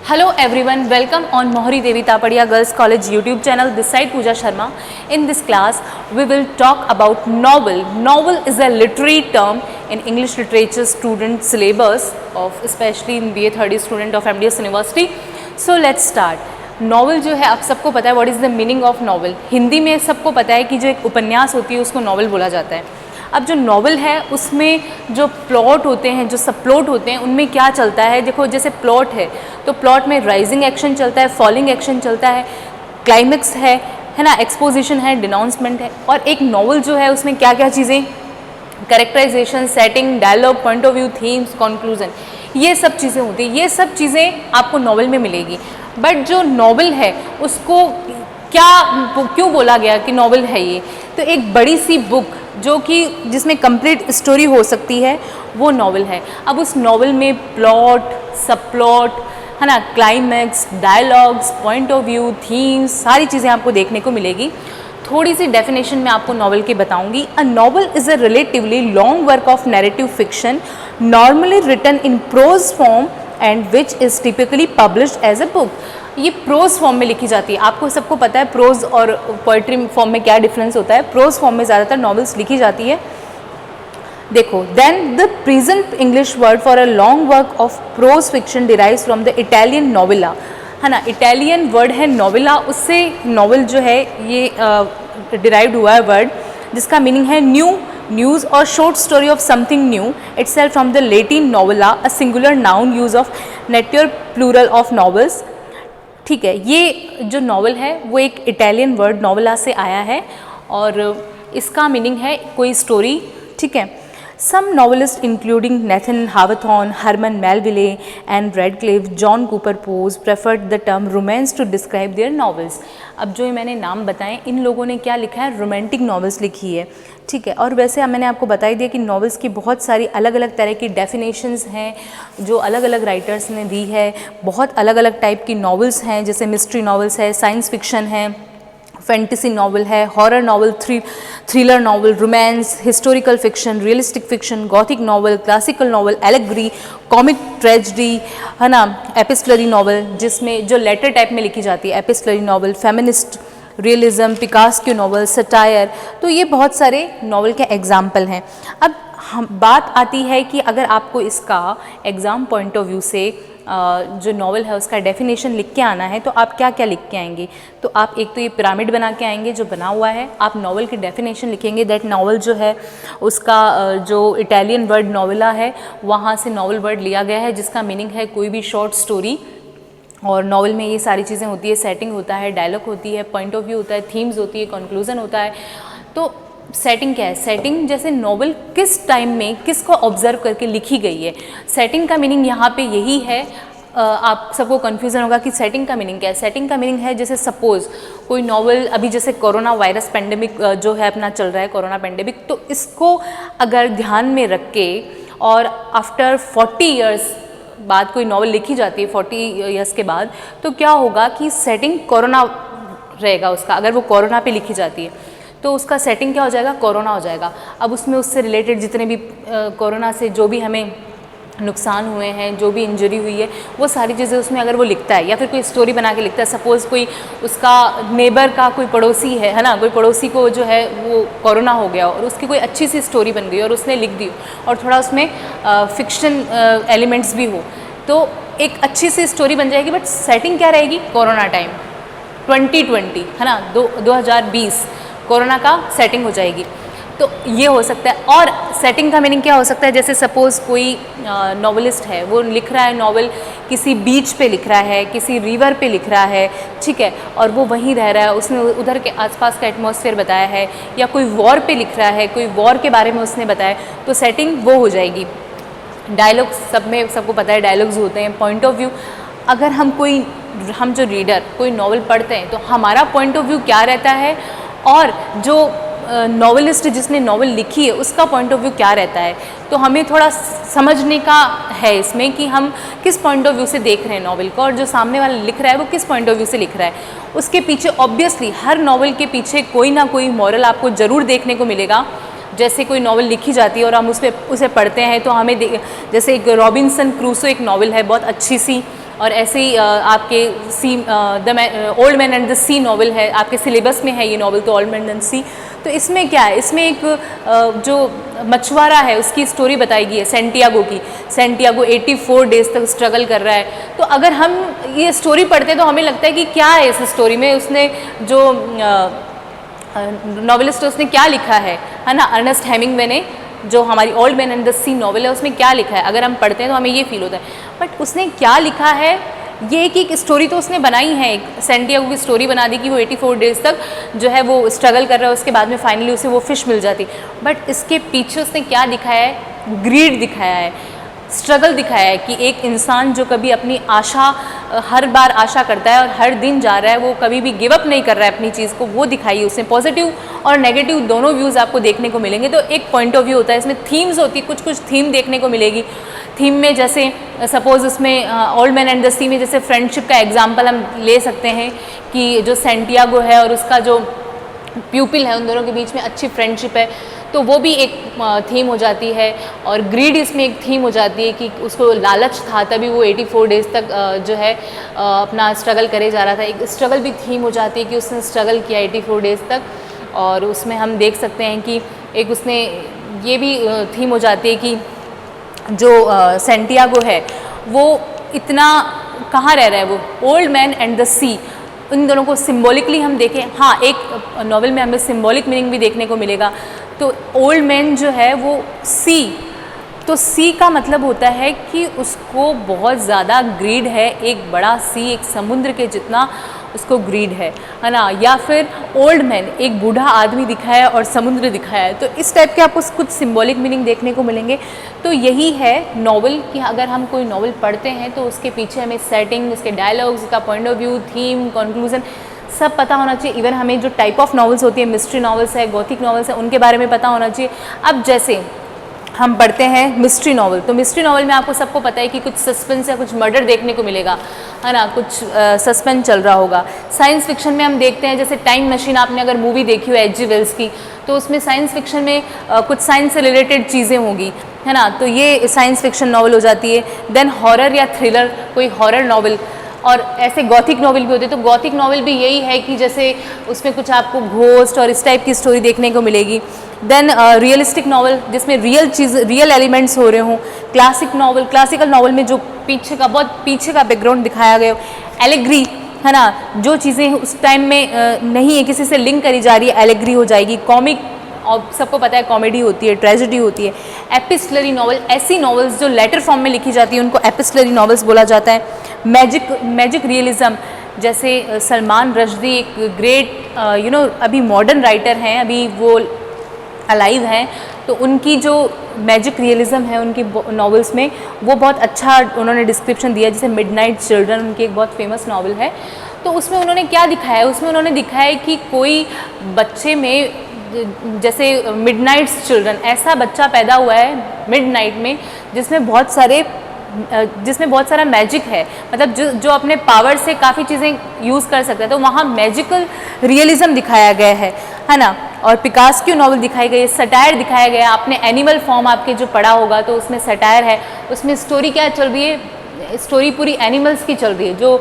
Hello everyone, welcome on Mohari Devi Tapadia Girls College YouTube channel. This side Pooja Sharma. In this class, we will talk about novel. Novel is a literary term in English literature student syllabus of especially in BA 30 student of MDS University. So let's start. Novel जो है आप सबको पता है what is the meaning of novel. Hindi में सबको पता है कि जो एक उपन्यास होती है उसको नॉवल बोला जाता है. अब जो नॉवल है उसमें जो प्लॉट होते हैं, जो सब प्लॉट होते हैं, उनमें क्या चलता है. देखो जैसे प्लॉट है तो प्लॉट में राइजिंग एक्शन चलता है, फॉलिंग एक्शन चलता है, क्लाइमेक्स है ना, एक्सपोजिशन है, डिनाउंसमेंट है. और एक नॉवल जो है उसमें क्या क्या चीज़ें, characterization, setting, dialogue, point of view, themes, conclusion, ये सब चीज़ें होती हैं. ये सब चीज़ें आपको नॉवल में मिलेगी. बट जो नॉवल है उसको क्यों बोला गया कि नॉवल है ये, तो एक बड़ी सी बुक जो कि जिसमें कंप्लीट स्टोरी हो सकती है वो नॉवल है. अब उस नॉवल में प्लॉट, सब प्लॉट है ना, climax, dialogues, point of view, themes, सारी चीज़ें आपको देखने को मिलेगी. थोड़ी सी डेफिनेशन मैं आपको नॉवल की बताऊंगी. A novel is a relatively long work of narrative fiction normally written in prose form and which is typically published as a book. ये प्रोज फॉर्म में लिखी जाती है. आपको सबको पता है प्रोज और पोइट्री फॉर्म में क्या डिफरेंस होता है. प्रोज फॉर्म में ज़्यादातर नॉवेल्स लिखी जाती है. देखो, then the present English word for a long work of prose fiction derives from the Italian novella, है ना. इटालियन वर्ड है नोवेला, उससे नॉवल जो है ये डिराइव्ड हुआ है वर्ड, जिसका मीनिंग है न्यू, न्यूज़ और short story of something new. Itself from the Latin novella, a singular noun use of neuter plural of novels. ठीक है, ये जो नॉवल है वो एक इटालियन वर्ड नोवेला से आया है और इसका मीनिंग है कोई स्टोरी. ठीक है. Some novelist including Nathan Hawthorne, Herman Melville and Radcliffe, John Cooper Powys preferred the term romance to describe their novels. अब जो मैंने नाम बताएं, इन लोगों ने क्या लिखा है, रोमांटिक नॉवेल्स लिखी है. ठीक है. और वैसे मैंने आपको बता ही दिया कि नॉवेल्स की बहुत सारी अलग अलग तरह की डेफिनेशंस हैं जो अलग अलग राइटर्स ने दी है. बहुत अलग अलग टाइप की नॉवेल्स हैं, जैसे मिस्ट्री नॉवेल्स है, साइंस फिक्शन है, फैंटेसी नॉवल है, horror novel, thriller novel, romance, historical fiction, realistic fiction, Gothic novel, classical novel, allegory, comic tragedy, है ना, एपिस्टलरी नॉवल जिसमें जो लेटर टाइप में लिखी जाती है, epistolary novel, feminist realism, picaresque novel, satire. तो ये बहुत सारे नॉवल के एग्जाम्पल हैं. अब हम बात आती है कि अगर आपको इसका एग्ज़ाम पॉइंट ऑफ व्यू से जो नॉवल है उसका डेफिनेशन लिख के आना है तो आप क्या क्या लिख के आएंगे. तो आप एक तो ये पिरामिड बना के आएंगे जो बना हुआ है. आप नॉवल की डेफिनेशन लिखेंगे, दैट नॉवल जो है उसका जो इटालियन वर्ड नॉवेला है वहाँ से नॉवल वर्ड लिया गया है जिसका मीनिंग है कोई भी शॉर्ट स्टोरी. और नॉवल में ये सारी चीज़ें होती है, सेटिंग होता है, डायलॉग होती है, पॉइंट ऑफ व्यू होता है, थीम्स होती है, कंक्लूजन होता है. तो सेटिंग क्या है, सेटिंग जैसे नॉवल किस टाइम में किसको ऑब्जर्व करके लिखी गई है. सेटिंग का मीनिंग यहाँ पे यही है. आप सबको कन्फ्यूज़न होगा कि सेटिंग का मीनिंग क्या है. सेटिंग का मीनिंग है जैसे सपोज़ कोई नॉवल, अभी जैसे कोरोना वायरस पेंडेमिक जो है अपना चल रहा है, कोरोना पेंडेमिक, तो इसको अगर ध्यान में रख के और आफ्टर 40 ईयर्स बाद कोई नॉवल लिखी जाती है 40 ईयर्स के बाद, तो क्या होगा कि सेटिंग कोरोना रहेगा उसका. अगर वो कोरोना पे लिखी जाती है तो उसका सेटिंग क्या हो जाएगा, कोरोना हो जाएगा. अब उसमें उससे रिलेटेड जितने भी कोरोना से जो भी हमें नुकसान हुए हैं, जो भी इंजरी हुई है, वो सारी चीज़ें उसमें अगर वो लिखता है या फिर कोई स्टोरी बना के लिखता है. सपोज़ कोई उसका नेबर का कोई पड़ोसी है ना, कोई पड़ोसी को जो है वो कोरोना हो गया और उसकी कोई अच्छी सी स्टोरी बन गई और उसने लिख दी और थोड़ा उसमें फिक्शन एलिमेंट्स भी हो, तो एक अच्छी सी स्टोरी बन जाएगी. बट सेटिंग क्या रहेगी, कोरोना टाइम 2020 है ना, 2020 कोरोना का सेटिंग हो जाएगी. तो ये हो सकता है. और सेटिंग का मीनिंग क्या हो सकता है, जैसे सपोज़ कोई नॉवलिस्ट है, वो लिख रहा है नॉवल, किसी बीच पे लिख रहा है, किसी रिवर पे लिख रहा है. ठीक है. और वो वहीं रह रहा है, उसने उधर के आसपास का एटमॉस्फेयर बताया है, या कोई वॉर पे लिख रहा है, कोई वॉर के बारे में उसने बताया, तो सेटिंग वो हो जाएगी. डायलॉग सब में सबको पता है डायलॉग्स होते हैं. पॉइंट ऑफ व्यू, अगर हम जो रीडर कोई नॉवल पढ़ते हैं तो हमारा पॉइंट ऑफ व्यू क्या रहता है और जो नॉवलिस्ट जिसने नॉवल लिखी है उसका पॉइंट ऑफ व्यू क्या रहता है. तो हमें थोड़ा समझने का है इसमें कि हम किस पॉइंट ऑफ व्यू से देख रहे हैं नॉवल को, और जो सामने वाला लिख रहा है वो किस पॉइंट ऑफ व्यू से लिख रहा है. उसके पीछे ऑब्वियसली हर नॉवल के पीछे कोई ना कोई मॉरल आपको ज़रूर देखने को मिलेगा. जैसे कोई नॉवल लिखी जाती है और हम उसे पढ़ते हैं तो हमें जैसे एक रॉबिन्सन क्रूसो एक नॉवल है, बहुत अच्छी सी और ऐसे ही आपके the old man and the sea novel है, आपके सिलेबस में है ये नॉवल, तो ओल्ड मैन एंड सी। तो इसमें क्या है, इसमें एक जो मछुआरा है उसकी स्टोरी बताई गई है सेंटियागो की। सेंटियागो 84 डेज तक स्ट्रगल कर रहा है। तो अगर हम ये स्टोरी पढ़ते हैं तो हमें लगता है कि क्या है इस स्टोरी में, उसने जो नॉवेलिस्ट उसने क्या लिखा है ना, अर्नेस्ट हेमिंग्वे ने जो हमारी old man and the sea novel है उसमें क्या लिखा है, अगर हम पढ़ते हैं तो हमें ये फील होता है। बट उसने क्या लिखा है, ये कि एक स्टोरी तो उसने बनाई है, एक सेंटियागो की स्टोरी बना दी कि वो 84 डेज तक जो है वो स्ट्रगल कर रहा है, उसके बाद में फाइनली उसे वो फिश मिल जाती। बट इसके पीछे उसने क्या दिखाया है, ग्रीड दिखाया है, स्ट्रगल दिखाया है कि एक इंसान जो कभी अपनी आशा, हर बार आशा करता है और हर दिन जा रहा है, वो कभी भी गिव अप नहीं कर रहा है अपनी चीज़ को, वो दिखाई है उसने। पॉजिटिव और नेगेटिव दोनों व्यूज़ आपको देखने को मिलेंगे। तो एक पॉइंट ऑफ व्यू होता है, इसमें थीम्स होती है, कुछ कुछ थीम देखने को मिलेगी। थीम में जैसे सपोज उसमें ओल्ड मैन एंड द सी में जैसे फ्रेंडशिप का एग्जांपल हम ले सकते हैं कि जो सेंटियागो है और उसका जो प्यूपिल है, उन दोनों के बीच में अच्छी फ्रेंडशिप है, तो वो भी एक थीम हो जाती है। और ग्रीड इसमें एक थीम हो जाती है कि उसको लालच था, तभी वो 84 डेज तक जो है अपना स्ट्रगल करे जा रहा था। एक स्ट्रगल भी थीम हो जाती है कि उसने स्ट्रगल किया 84 डेज तक, और उसमें हम देख सकते हैं कि एक उसने ये भी थीम हो जाती है कि जो सेंटियागो है वो इतना कहाँ रह रहा है, वो ओल्ड मैन एंड द सी, इन दोनों को सिम्बॉलिकली हम देखें। हाँ, एक नॉवल में हमें सिम्बॉलिक मीनिंग भी देखने को मिलेगा। तो ओल्ड मैन जो है वो सी, तो सी का मतलब होता है कि उसको बहुत ज़्यादा ग्रीड है, एक बड़ा सी, एक समुद्र के जितना उसको ग्रीड है ना। या फिर ओल्ड मैन, एक बूढ़ा आदमी दिखाया है और समुद्र दिखाया है, तो इस टाइप के आपको कुछ सिंबॉलिक मीनिंग देखने को मिलेंगे। तो यही है नॉवल कि अगर हम कोई नॉवल पढ़ते हैं तो उसके पीछे हमें सेटिंग, उसके डायलॉग्स, उसका point of view, theme, conclusion सब पता होना चाहिए। इवन हमें जो टाइप ऑफ नॉवेल्स होती है, मिस्ट्री नॉवेल्स है, गॉथिक नॉवेल्स है, उनके बारे में पता होना चाहिए। अब जैसे हम पढ़ते हैं मिस्ट्री नॉवल, तो मिस्ट्री नॉवल में आपको सबको पता है कि कुछ सस्पेंस या कुछ मर्डर देखने को मिलेगा, है ना, कुछ सस्पेंस चल रहा होगा। साइंस फिक्शन में हम देखते हैं, जैसे टाइम मशीन, आपने अगर मूवी देखी हो H.G. वेल्स की, तो उसमें साइंस फिक्शन में कुछ साइंस से रिलेटेड चीज़ें होंगी, है ना, तो ये साइंस फिक्शन नॉवल हो जाती है। देन हॉरर या थ्रिलर, कोई हॉरर नॉवल, और ऐसे गॉथिक नॉवल भी होते हैं। तो गॉथिक नॉवल भी यही है कि जैसे उसमें कुछ आपको घोस्ट और इस टाइप की स्टोरी देखने को मिलेगी। देन रियलिस्टिक नॉवल, जिसमें रियल एलिमेंट्स हो रहे हों। क्लासिक नॉवल, क्लासिकल नॉवल में जो पीछे का, बहुत पीछे का बैकग्राउंड दिखाया गया हो। एलेग्री, है ना, जो चीज़ें उस टाइम में नहीं है, किसी से लिंक करी जा रही है, एलेग्री हो जाएगी। कॉमिक, और सबको पता है कॉमेडी होती है, ट्रेजेडी होती है। एपिस्टलरी नॉवल, ऐसी नॉवेल्स जो लेटर फॉर्म में लिखी जाती है उनको एपिस्टलरी नॉवेल्स बोला जाता है। मैजिक रियलिज्म, जैसे सलमान रश्दी एक ग्रेट अभी मॉडर्न राइटर हैं, अभी वो अलाइव हैं, तो उनकी जो मैजिक रियलिज्म है उनकी नॉवेल्स में, वो बहुत अच्छा उन्होंने डिस्क्रिप्शन दिया। जैसे मिडनाइट चिल्ड्रन उनकी एक बहुत फेमस नॉवल है, तो उसमें उन्होंने क्या दिखाया है, उसमें उन्होंने दिखाया है कि कोई बच्चे में, जैसे मिडनाइट चिल्ड्रन, ऐसा बच्चा पैदा हुआ है मिडनाइट में जिसमें बहुत सारा मैजिक है, मतलब जो अपने पावर से काफ़ी चीज़ें यूज़ कर सकता है। तो वहाँ मैजिकल रियलिज्म दिखाया गया है ना। और पिकासो की नॉवल दिखाई गई है, सटायर दिखाया गया है। आपने एनिमल फॉर्म आपके जो पढ़ा होगा, तो उसमें सटायर है, उसमें स्टोरी क्या चल रही है, स्टोरी पूरी एनिमल्स की चल रही है, जो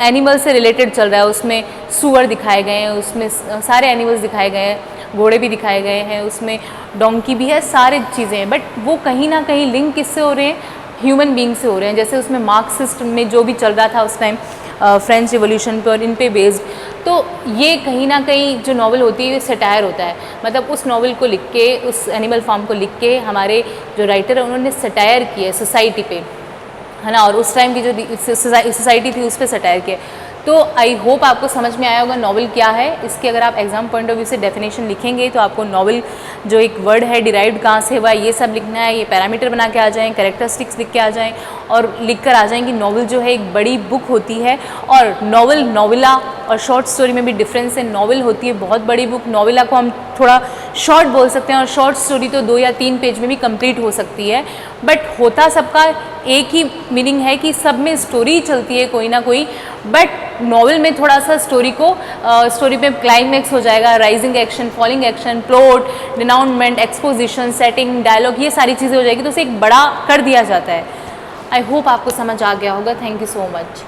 एनिमल से रिलेटेड चल रहा है। उसमें सूअर दिखाए गए हैं, उसमें सारे एनिमल्स दिखाए गए हैं, घोड़े भी दिखाए गए हैं, उसमें डोंकी भी है, सारी चीज़ें हैं। बट वो कहीं ना कहीं लिंक किससे हो रहे हैं, ह्यूमन बींग से हो रहे हैं। जैसे उसमें मार्क्सिस्ट में जो भी चल रहा था उस टाइम, फ्रेंच रिवॉल्यूशन पे और इन पे बेस्ड, तो ये कहीं ना कहीं जो नॉवल होती है ये सटायर होता है। मतलब उस नॉवल को लिख के, उस एनिमल फार्म को लिख के हमारे जो राइटर है उन्होंने सटायर किया है सोसाइटी पे, है ना, और उस टाइम की जो सोसाइटी थी उस पर सटायर किया। तो आई होप आपको समझ में आया होगा नॉवल क्या है। इसके अगर आप एग्जाम पॉइंट ऑफ व्यू से डेफिनेशन लिखेंगे तो आपको नॉवल जो एक वर्ड है डिराइव्ड कहाँ से हुआ, ये सब लिखना है। ये पैरामीटर बना के आ जाएँ, कैरेक्टरिस्टिक्स लिख के आ जाएँ और लिख कर आ जाएँ कि नॉवल जो है एक बड़ी बुक होती है। और नॉवल, नॉवेला और शॉर्ट स्टोरी में भी डिफरेंस है। नॉवल होती है बहुत बड़ी बुक, नॉवेला को हम थोड़ा शॉर्ट बोल सकते हैं, और शॉर्ट स्टोरी तो 2 या 3 पेज में भी कंप्लीट हो सकती है। बट होता सबका एक ही मीनिंग है कि सब में स्टोरी चलती है कोई ना कोई, बट नॉवल में थोड़ा सा स्टोरी पे क्लाइमैक्स हो जाएगा, rising action, falling action, plot, denouement, exposition, setting, dialogue, ये सारी चीज़ें हो जाएगी, तो उसे एक बड़ा कर दिया जाता है। आई होप आपको समझ आ गया होगा। Thank you so much.